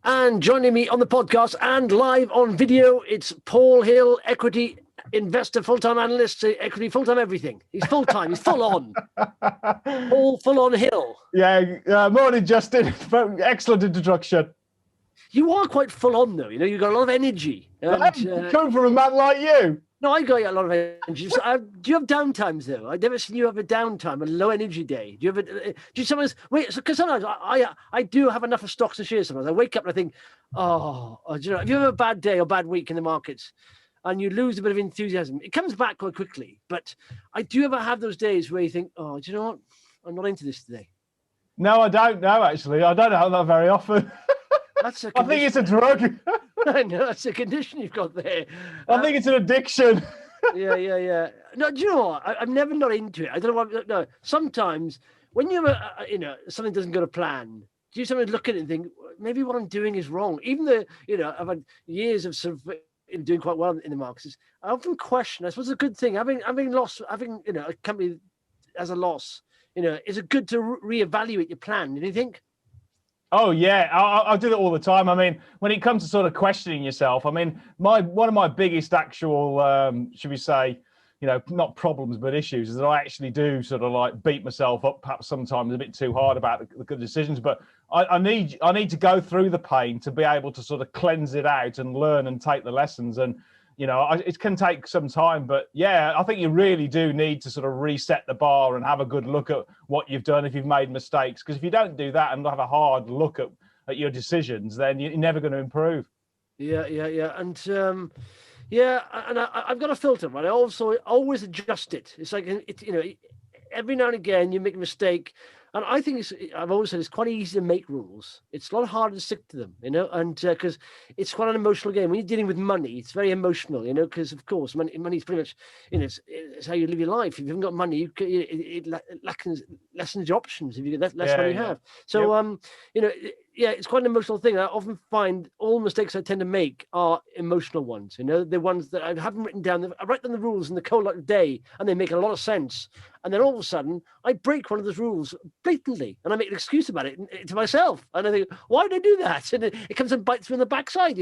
And joining me on the podcast and live on video, it's Paul Hill, equity investor, full-time analyst, equity, full-time everything. He's full-time, he's full on. Paul, full on Hill. Yeah, morning, Justin. Excellent introduction. You are quite full on, though. You know, you've got a lot of energy. And, coming from a man like you. No, I got a lot of energy. So, do you have downtimes though? I've never seen you have a downtime, a low energy day. Do you have do you sometimes wait? Because sometimes I do have enough of stocks to share. Sometimes I wake up and I think, do you know, if you have a bad day or bad week in the markets, and you lose a bit of enthusiasm, it comes back quite quickly. But I do ever have those days where you think, do you know what? I'm not into this today. No, I don't know. Actually, I don't know that very often. I think it's a drug. I know, that's a condition you've got there. I think it's an addiction. Yeah. No, do you know what? I'm never not into it. I don't know what. No, sometimes when you're, something doesn't go to plan, do you sometimes look at it and think maybe what I'm doing is wrong? Even though I've had years of sort of doing quite well in the markets, I often question. I suppose it's a good thing having a company as a loss. Is it good to reevaluate your plan? Do you think? Oh yeah, I do it all the time. I mean, when it comes to sort of questioning yourself, I mean, one of my biggest actual, should we say, not problems but issues, is that I actually do sort of like beat myself up, perhaps sometimes a bit too hard about the good decisions. But I need to go through the pain to be able to sort of cleanse it out and learn and take the lessons. And it can take some time, but yeah, I think you really do need to sort of reset the bar and have a good look at what you've done if you've made mistakes. Because if you don't do that and have a hard look at your decisions, then you're never going to improve. Yeah. And I've got a filter, right? I also always adjust it. It's like every now and again you make a mistake. And I think I've always said it's quite easy to make rules. It's a lot harder to stick to them, and because it's quite an emotional game. When you're dealing with money, it's very emotional, because of course money is pretty much, it's how you live your life. If you haven't got money, it lessens your options if you get less money you have. So, it's quite an emotional thing. I often find all mistakes I tend to make are emotional ones. The ones that I haven't written down. I write down the rules in the cold light of day, and they make a lot of sense. And then all of a sudden, I break one of those rules blatantly, and I make an excuse about it to myself. And I think, why did I do that? And it comes and bites me in the backside,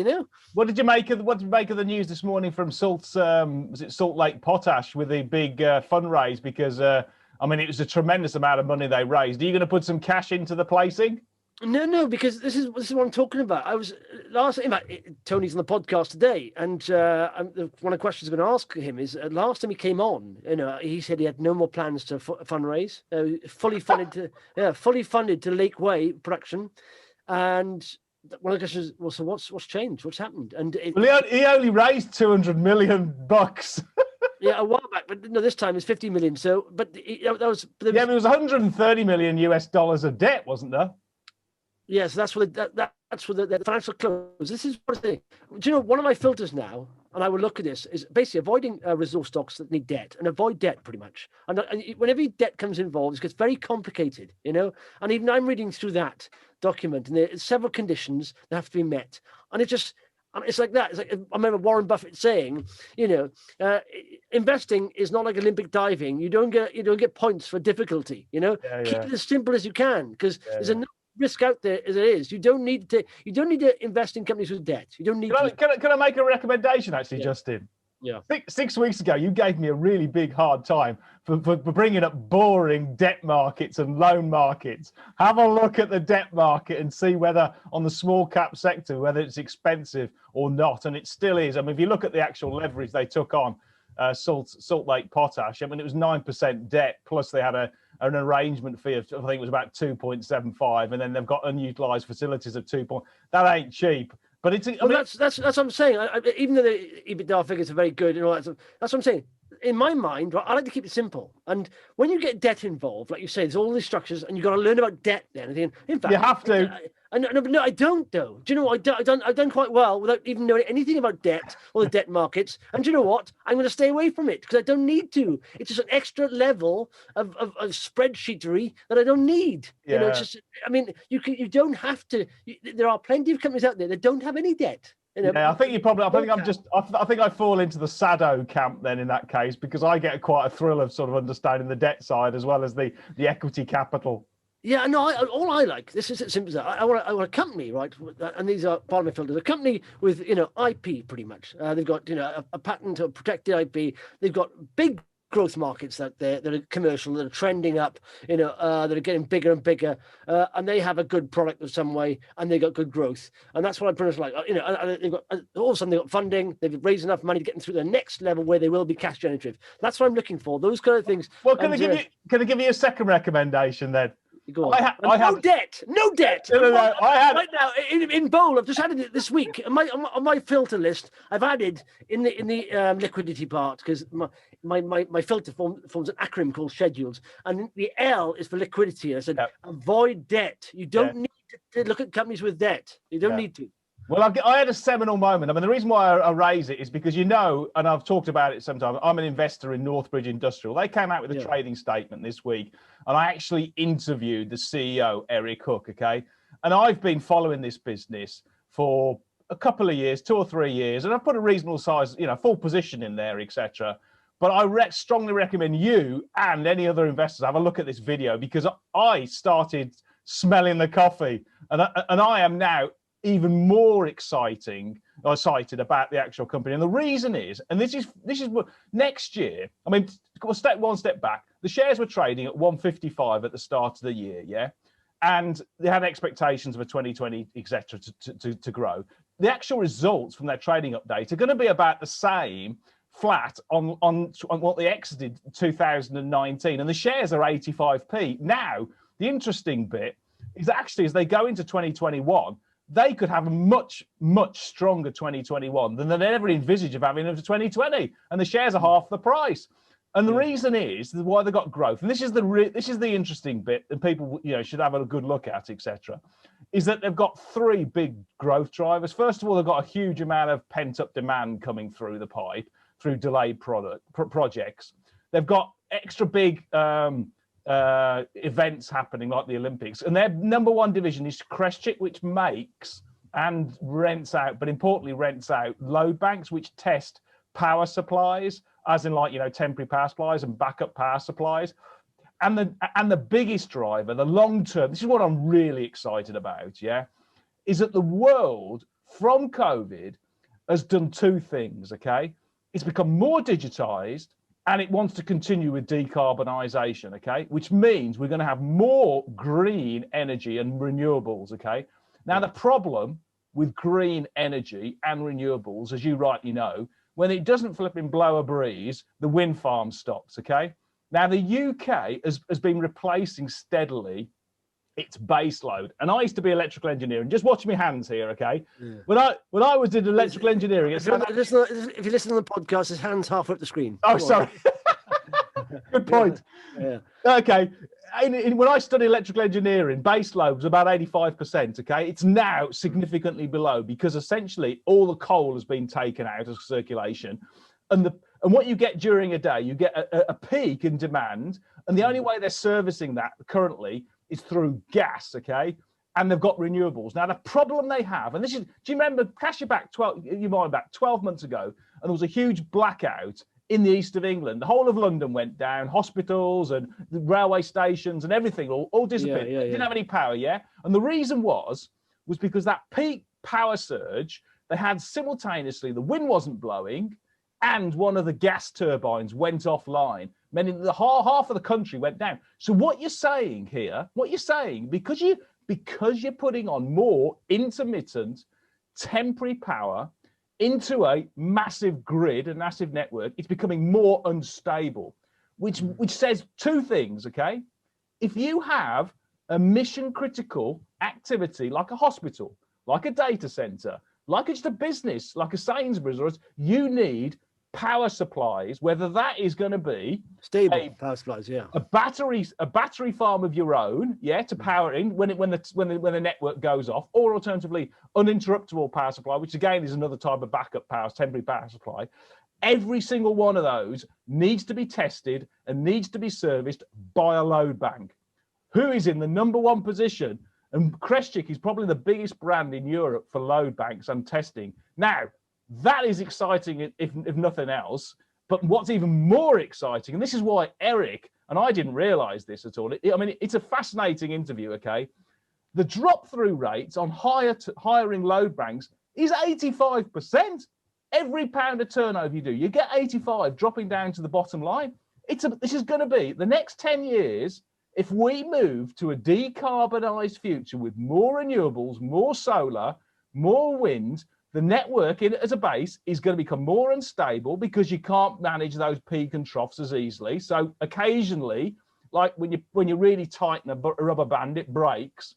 What did you make of the news this morning from Salt Lake Potash with the big fundraise? Because it was a tremendous amount of money they raised. Are you going to put some cash into the placing? No, because this is what I'm talking about. Tony's on the podcast today, and one of the questions I'm going to ask him is: last time he came on, he said he had no more plans to fundraise, fully funded to Lake Way production, and one of the questions was, so what's changed? What's happened? And he only raised $200 million. Yeah, a while back, but no, this time it's 50 million. So, but that was. But it was $130 million of debt, wasn't there? Yes, that's what that's for the financial close. This is what I think. Do you know, one of my filters now, and I will look at this, is basically avoiding resource stocks that need debt, and avoid debt pretty much. And whenever debt comes involved, it gets very complicated, And even I'm reading through that document, and there's several conditions that have to be met, and it's like that. It's like, I remember Warren Buffett saying, investing is not like Olympic diving. You don't get points for difficulty. Keep it as simple as you can, because there's enough risk out there as it is. You don't need to invest in companies with debt. You don't need. Can I make a recommendation, actually, Justin? Yeah. 6 weeks ago, you gave me a really big hard time for bringing up boring debt markets and loan markets. Have a look at the debt market and see whether on the small cap sector, whether it's expensive or not. And it still is. If you look at the actual leverage they took on Salt Lake Potash, it was 9% debt, plus they had an arrangement fee of, I think it was about 2.75, and then they've got unutilized facilities of 2. That ain't cheap. But that's what I'm saying. Even though the EBITDA figures are very good and all that stuff, that's what I'm saying. In my mind, I like to keep it simple. And when you get debt involved, like you say, there's all these structures, and you've got to learn about debt. Then, in fact, you have to. No, I don't, though. Do you know what? I've done quite well without even knowing anything about debt or the debt markets. And do you know what? I'm going to stay away from it because I don't need to. It's just an extra level of spreadsheetery that I don't need. Yeah. It's just. You don't have to. There are plenty of companies out there that don't have any debt. Yeah, I think I fall into the Sado camp then in that case, because I get quite a thrill of sort of understanding the debt side as well as the equity capital. Yeah, no. All I like, this is as simple as that. I want a company, right? And these are part of my filters. A company with IP, pretty much. They've got a patent or protected IP. They've got big growth markets that are commercial, that are trending up. That are getting bigger and bigger, and they have a good product of some way, and they got good growth. And that's what I pretty much like. And they've got all of a sudden they've got funding. They've raised enough money to get them through the next level where they will be cash generative. That's what I'm looking for. Those kind of things. Well, can I give you a second recommendation then? Go on. I have no debt. No debt. No, I had right now in Bowl. I've just added it this week on my filter list. I've added in the liquidity part, because my filter forms an acronym called schedules, and the L is for liquidity. I said avoid debt. You don't need to look at companies with debt. You don't need to. Well, I had a seminal moment. I mean, the reason why I raise it is because, and I've talked about it sometimes, I'm an investor in Northbridge Industrial. They came out with a trading statement this week, and I actually interviewed the CEO, Eric Hook, okay? And I've been following this business for a couple of years, 2 or 3 years, and I've put a reasonable size, full position in there, etc. But I strongly recommend you and any other investors have a look at this video, because I started smelling the coffee, and I am now even more excited about the actual company. And the reason is, and this is what next year, I mean, one step back, the shares were trading at 155 at the start of the year, and they had expectations for 2020, etc., to grow. The actual results from their trading update are going to be about the same, flat on what they exited 2019, and the shares are 85p. Now, the interesting bit is actually, as they go into 2021, they could have a much, much stronger 2021 than they'd ever envisage of having into 2020, and the shares are half the price. And the reason is why they got growth, and this is the interesting bit that people should have a good look at, etc., is that they've got 3 big growth drivers. First of all, they've got a huge amount of pent-up demand coming through the pipe through delayed projects. They've got extra big events happening like the Olympics, and their number 1 division is Kromek, which makes and rents out, but importantly rents out load banks which test power supplies, as in temporary power supplies and backup power supplies. And the biggest driver, the long term, this is what I'm really excited about, is that the world from COVID has done 2 things, okay? It's become more digitized, and it wants to continue with decarbonisation, okay? Which means we're going to have more green energy and renewables, okay? Now, the problem with green energy and renewables, as you rightly know, when it doesn't flipping blow a breeze, the wind farm stops, okay? Now, the UK has been replacing steadily its base load. And I used to be electrical engineering. Just watch my hands here, okay? Yeah. When I was in electrical engineering, if you listen to the podcast, his hands half up the screen. Oh, sorry. Good point. Yeah. Okay. When I studied electrical engineering, base load was about 85%. Okay, it's now significantly below, because essentially all the coal has been taken out of circulation, and what you get during a day, you get a peak in demand, and the only way they're servicing that currently is through gas, okay? And they've got renewables. Now, the problem they have, and this is, do you remember, cast your mind back 12 months ago, and there was a huge blackout in the east of England. The whole of London went down, hospitals and the railway stations and everything all disappeared. They didn't have any power, And the reason was because that peak power surge, they had simultaneously, the wind wasn't blowing, and one of the gas turbines went offline, meaning the half of the country went down. So what you're saying here, because you're putting on more intermittent, temporary power into a massive grid, a massive network, it's becoming more unstable, which says 2 things, okay? If you have a mission critical activity like a hospital, like a data center, like just a business, like a Sainsbury's, you need power supplies, whether that is going to be stable power supplies, a battery farm of your own, to power in when the network goes off, or alternatively uninterruptible power supply, which again is another type of backup power, temporary power supply. Every single one of those needs to be tested and needs to be serviced by a load bank, who is in the number 1 position. And Kromek is probably the biggest brand in Europe for load banks and testing. Now, that is exciting if nothing else. But what's even more exciting, and this is why Eric and I didn't realize this at all. I mean, it's a fascinating interview, okay? The drop-through rates on hiring load banks is 85%. Every pound of turnover you do, you get 85 dropping down to the bottom line. This is going to be the next 10 years. If we move to a decarbonised future with more renewables, more solar, more wind, the network as a base is going to become more unstable because you can't manage those peak and troughs as easily. So occasionally, like when you really tighten a rubber band, it breaks.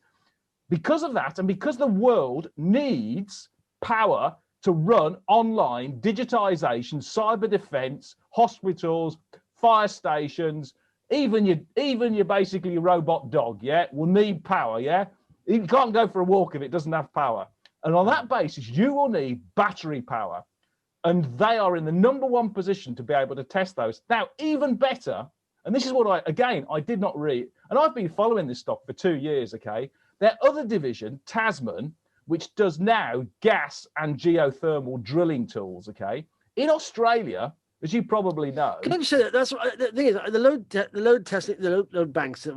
Because of that, and because the world needs power to run online, digitization, cyber defense, hospitals, fire stations, even your basically your robot dog, yeah, will need power, yeah? You can't go for a walk if it doesn't have power. And on that basis, you will need battery power. And they are in the #1 position to be able to test those. Now, even better, and this is what I did not read, and I've been following this stock for 2 years, okay? Their other division, Tasman, which does now gas and geothermal drilling tools, okay? In Australia, as you probably know. Can I just say that? That's what, the thing is, the load testing, the load banks.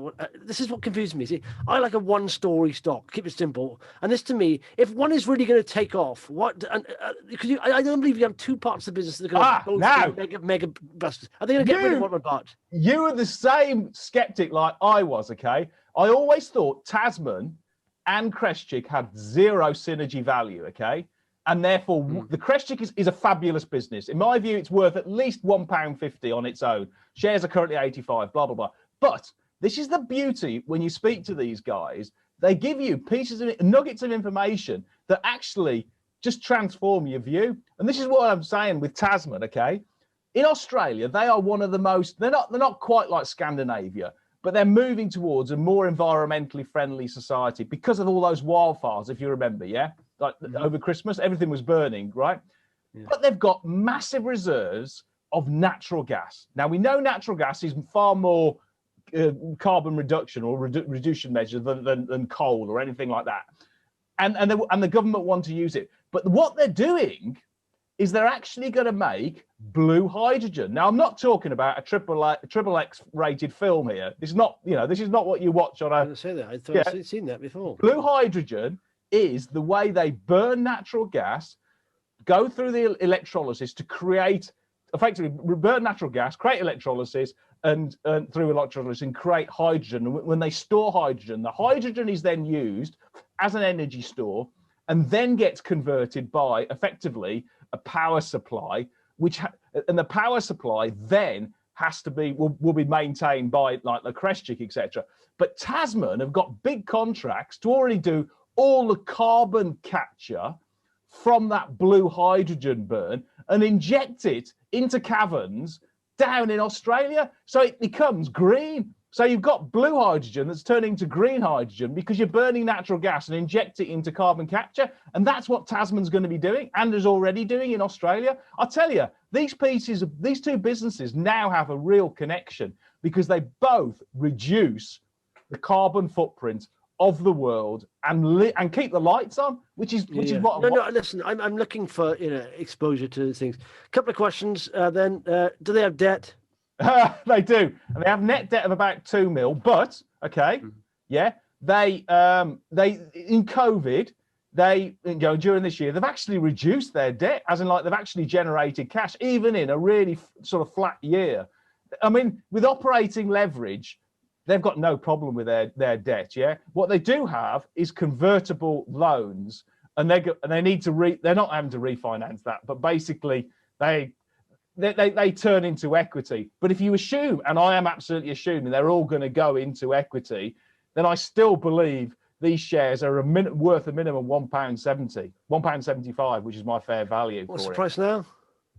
This is what confuses me. See, I like a one-story stock. Keep it simple. And this, to me, if one is really going to take off, because I don't believe you have two parts of the business that are going to go mega busters. Are they going to get rid of one part? You are the same skeptic like I was. Okay, I always thought Tasman and Crestchik had zero synergy value. Okay. And therefore, the Crestchik is a fabulous business. In my view, it's worth at least £1.50 on its own. Shares are currently 85, blah, blah, blah. But this is the beauty when you speak to these guys. They give you nuggets of information that actually just transform your view. And this is what I'm saying with Tasman, okay? In Australia, they are one of the most, they're not quite like Scandinavia, but they're moving towards a more environmentally friendly society because of all those wildfires, if you remember, yeah? Like over Christmas, everything was burning, right? Yeah. But they've got massive reserves of natural gas. Now, we know natural gas is far more carbon reduction or reduction measure than coal or anything like that. And the government want to use it. But what they're doing is they're actually going to make blue hydrogen. Now, I'm not talking about a triple X rated film here. This is not what you watch on a... I didn't say that. I thought I'd seen that before. Blue hydrogen is the way they burn natural gas, go through the electrolysis to create, effectively burn natural gas, create electrolysis, and through electrolysis and create hydrogen. And when they store hydrogen, the hydrogen is then used as an energy store and then gets converted by effectively a power supply, and the power supply then will be maintained by like the Crestchik, etc. But Tasman have got big contracts to already do all the carbon capture from that blue hydrogen burn and inject it into caverns down in Australia. So it becomes green. So you've got blue hydrogen that's turning to green hydrogen because you're burning natural gas and inject it into carbon capture. And that's what Tasman's going to be doing and is already doing in Australia. I'll tell you, these two businesses now have a real connection because they both reduce the carbon footprint of the world and keep the lights on, which is what. No. Listen, I'm looking for exposure to things. A couple of questions. Then, do they have debt? They do, and they have net debt of about 2 mil. But they in COVID, during this year, they've actually reduced their debt, as in like they've actually generated cash, even in a really sort of flat year. I mean, with operating leverage, they've got no problem with their debt. Yeah, what they do have is convertible loans, and they need to they're not having to refinance that, but basically they turn into equity. But if you assume, and I am absolutely assuming they're all going to go into equity, then I still believe these shares are worth a minimum £1.70, £1.75, which is my fair value. What's the price now?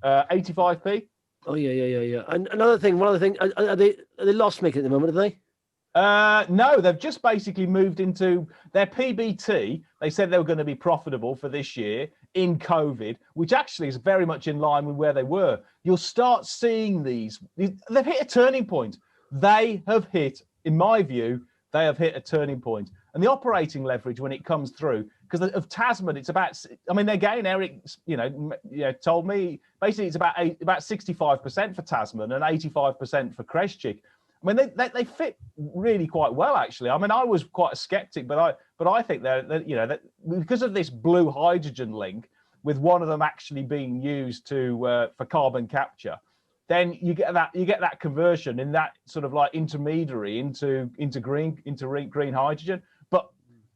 85p. Oh yeah. And one other thing, are they loss making at the moment? Are they? No, they've just basically moved into their PBT. They said they were going to be profitable for this year in COVID, which actually is very much in line with where they were. You'll start seeing they've hit a turning point. They have hit, in my view, they have hit a turning point. And the operating leverage when it comes through, because of Tasman, it's about, I mean, again, Eric, told me, basically it's about 65% for Tasman and 85% for Crestchik. I I mean, they fit really quite well, actually. I mean, I was quite a skeptic, but I think that you know, that because of this blue hydrogen link, with one of them actually being used to for carbon capture, then you get that conversion in that sort of like intermediary into green hydrogen. But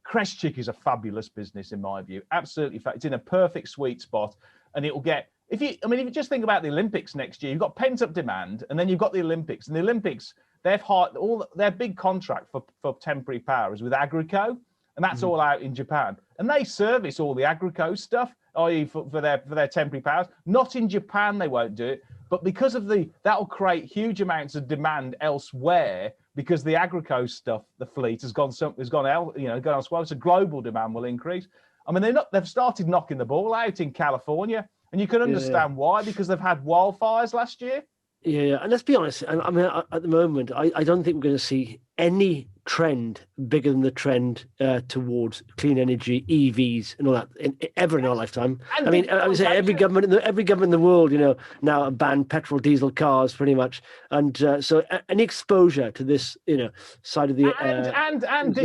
Crestchick is a fabulous business in my view. Absolutely, it's in a perfect sweet spot, and it will get. If you just think about the Olympics next year, you've got pent up demand, and then you've got the Olympics, and the Olympics, they've hired all their big contract for temporary power is with Agrico, and that's all out in Japan, and they service all the Agrico stuff, i.e. for their temporary powers. Not in Japan, they won't do it, but because of that'll create huge amounts of demand elsewhere, because the Agrico stuff, the fleet has gone elsewhere. So global demand will increase. I mean, they've started knocking the ball out in California. And you can understand why, because they've had wildfires last year. Yeah, and let's be honest. I mean, at the moment, I don't think we're going to see any trend bigger than the trend towards clean energy, EVs, and all that ever in our lifetime. I mean, I would say every government in the world, you know, now banned petrol, diesel cars, pretty much. And so any exposure to this, you know, side of the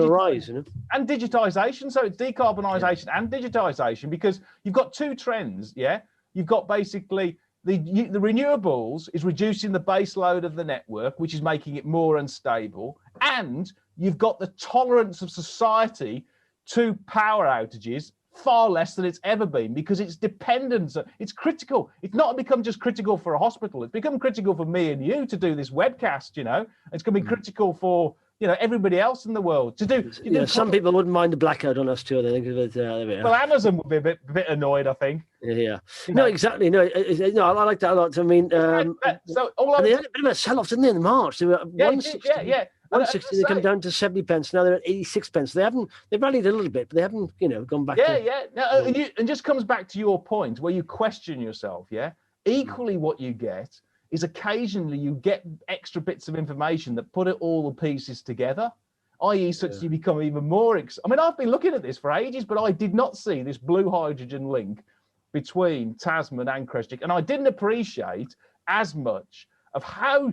rise, you know, and digitization. So it's decarbonisation and digitization, because you've got two trends. Yeah, you've got basically. The renewables is reducing the base load of the network, which is making it more unstable. And you've got the tolerance of society to power outages far less than it's ever been, because it's dependent. It's critical. It's not become just critical for a hospital. It's become critical for me and you to do this webcast, you know. It's going to be critical for, you know, everybody else in the world to do. Some people wouldn't mind a blackout on us too. They think well, Amazon would be a bit annoyed, I think. Yeah. No, exactly. No, I like that a lot. I mean, so they had a bit of a sell-off, didn't they, in March? They were 160. 160. They come down to 70 pence. Now they're at 86 pence. They've rallied a little bit, but they haven't, you know, gone back. No, and just comes back to your point where you question yourself. Yeah. Equally, what you get is occasionally you get extra bits of information that put all the pieces together, i.e. such you become even more. I mean, I've been looking at this for ages, but I did not see this blue hydrogen link between Tasman and Crestchick, and I didn't appreciate as much of how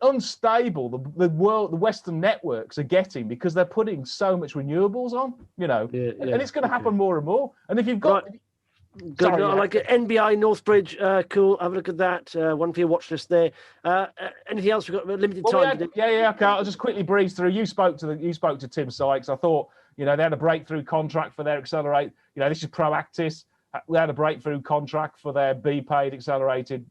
unstable the Western networks are getting, because they're putting so much renewables on, you know, and it's going to happen more and more. And if you've got Good. Sorry, I like it. NBI, Northbridge, cool. Have a look at that. One for your watch list there. Anything else? We've got limited time. Okay. I'll just quickly breeze through. You spoke to Tim Sykes. I thought, you know, they had a breakthrough contract for their Accelerate. You know, this is Proactis. We had a breakthrough contract for their BPaid accelerated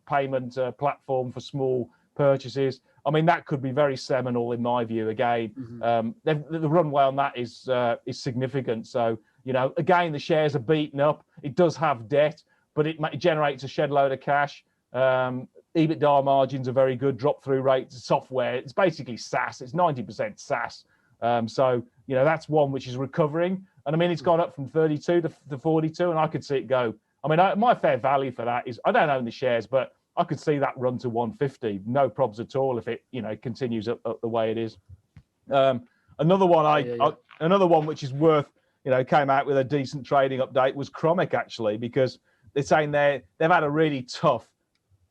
payment platform for small purchases. I mean, that could be very seminal in my view. Again, the runway on that is significant. So, you know, again, the shares are beaten up. It does have debt, but it generates a shed load of cash. EBITDA margins are very good. Drop-through rates, software. It's basically SaaS. It's 90% SaaS. So, you know, that's one which is recovering. And I mean, it's gone up from 32 to 42, and I could see it go. I mean, my fair value for that is, I don't own the shares, but I could see that run to 150. No problems at all if it, you know, continues up the way it is. Another one which is worth, you know, came out with a decent trading update was Kromek, actually, because they're saying they've had a really tough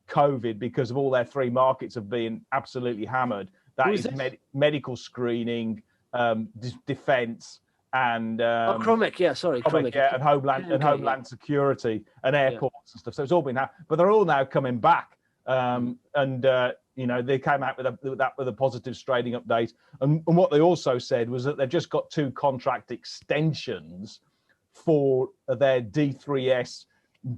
COVID because of all their three markets have been absolutely hammered. That is medical screening, defence, and Kromek, Kromek, and homeland security and airports and stuff. So it's all been but they're all now coming back. You know, they came out with a positive trading update, and what they also said was that they've just got 2 contract extensions for their D3S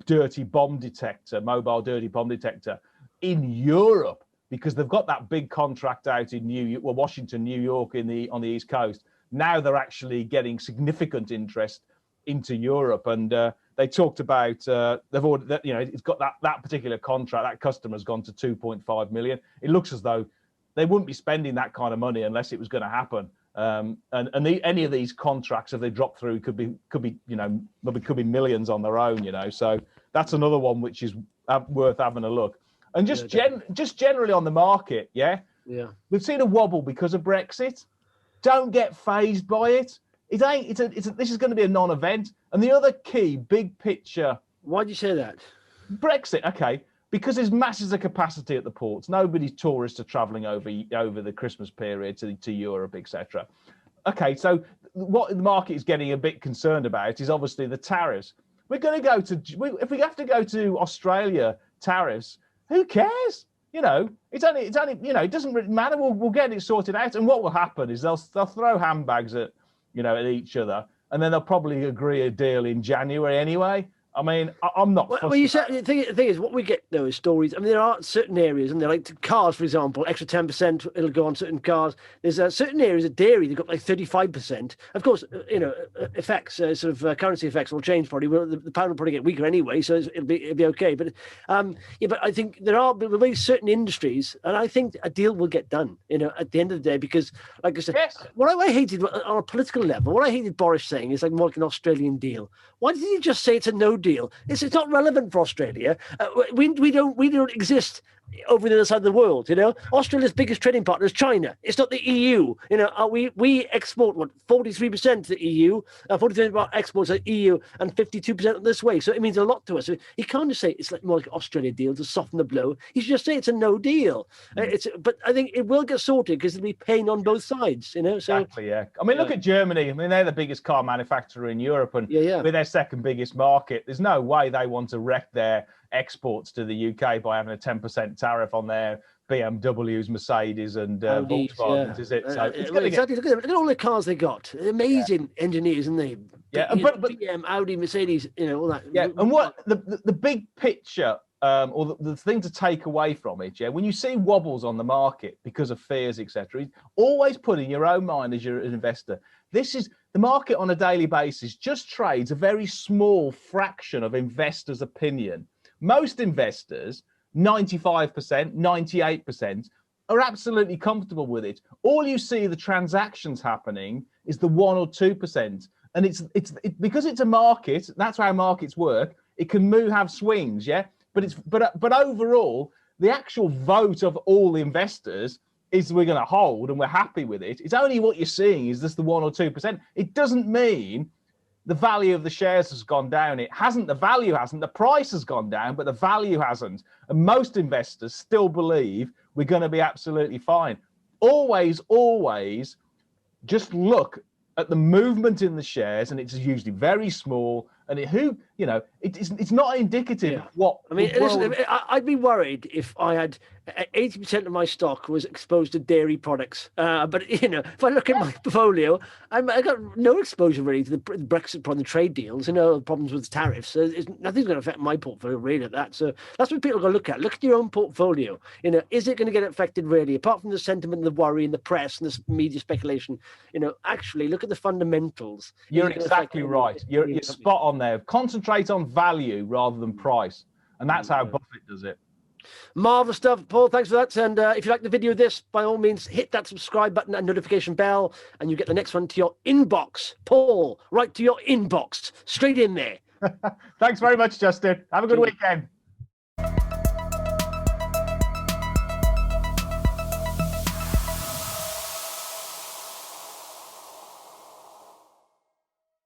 dirty bomb detector, mobile dirty bomb detector in Europe, because they've got that big contract out in Washington, New York on the East Coast. Now they're actually getting significant interest into Europe, and they talked about they've already, you know, it's got that particular contract. That customer's gone to 2.5 million. It looks as though they wouldn't be spending that kind of money unless it was going to happen. Any of these contracts, if they drop through, could be you know, could be millions on their own. You know, so that's another one which is worth having a look. And just generally on the market, we've seen a wobble because of Brexit. Don't get phased by it. This is going to be a non-event. And the other key big picture. Why do you say that? Brexit. Okay. because there's masses of capacity at the ports. Nobody's tourists are traveling over the Christmas period to Europe, etc. Okay, so what the market is getting a bit concerned about is obviously the tariffs. We're going to go to, if we have to go to Australia, tariffs, who cares? You know, it's only, you know, it doesn't really matter. We'll get it sorted out. And what will happen is they'll throw handbags at, you know, at each other, and then they'll probably agree a deal in January anyway. I mean, I'm not. Well, you said the thing is, what we get though is stories. I mean, there are certain areas, and they're like cars, for example, extra 10%. It'll go on certain cars. There's certain areas of dairy they've got like 35%. Of course, you know, effects, sort of currency effects will change probably. The pound will probably get weaker anyway, so it'll be okay. But yeah, but I think there are very certain industries, and I think a deal will get done. You know, at the end of the day, because like I said, yes. What I hated on a political level, what I hated Boris saying is like more like an Australian deal. Why did he just say it's a no deal? It's not relevant for Australia. We don't exist over the other side of the world. You know, Australia's biggest trading partner is China. It's not the EU. You know, we export 43% to the EU, 43% of our exports are EU, and 52% this way. So it means a lot to us. So he can't just say it's like more like an Australia deal to soften the blow. He should just say it's a no deal. But I think it will get sorted because there'll be pain on both sides. You know, so exactly. Yeah. I mean, look at Germany. I mean, they're the biggest car manufacturer in Europe, and with their second biggest market, there's no way they want to wreck their exports to the UK by having a 10% tariff on their BMWs, Mercedes, and Volkswagens, is it? So it's exactly. Look at all the cars they got. Amazing engineers, and they but BM, Audi, Mercedes, you know, all that. Yeah, and what the big picture, or the thing to take away from it, when you see wobbles on the market because of fears, etc., always put in your own mind as you're an investor. This is the market on a daily basis. Just trades a very small fraction of investors' opinion. Most investors, 95%, 98%, are absolutely comfortable with it. All you see the transactions happening is the 1 or 2%, and it's because it's a market. That's how markets work. It can have swings, but overall, the actual vote of all the investors is we're going to hold and we're happy with it. It's only what you're seeing is just the 1 or 2%. It doesn't mean the value of the shares has gone down. It hasn't. The value hasn't. The price has gone down, but the value hasn't. And most investors still believe we're going to be absolutely fine. Always just look at the movement in the shares, and it's usually very small. And it's not indicative of what. I mean, listen, I'd be worried if I had 80% of my stock was exposed to dairy products. But you know, if I look at my portfolio, I got no exposure really to the Brexit problem, the trade deals, you know, problems with tariffs. So nothing's going to affect my portfolio really at that. So that's what people are going to look at. Look at your own portfolio. You know, is it going to get affected really? Apart from the sentiment, and the worry, and the press, and the media speculation, you know, actually look at the fundamentals. You're exactly right. You're spot on there. Concentrate on value rather than price, and that's how Buffett does it. Marvelous stuff, Paul. Thanks for that. And if you like the video of this, by all means, hit that subscribe button and notification bell, and you get the next one to your inbox. Paul, right to your inbox, straight in there. Thanks very much, Justin. Have a good weekend.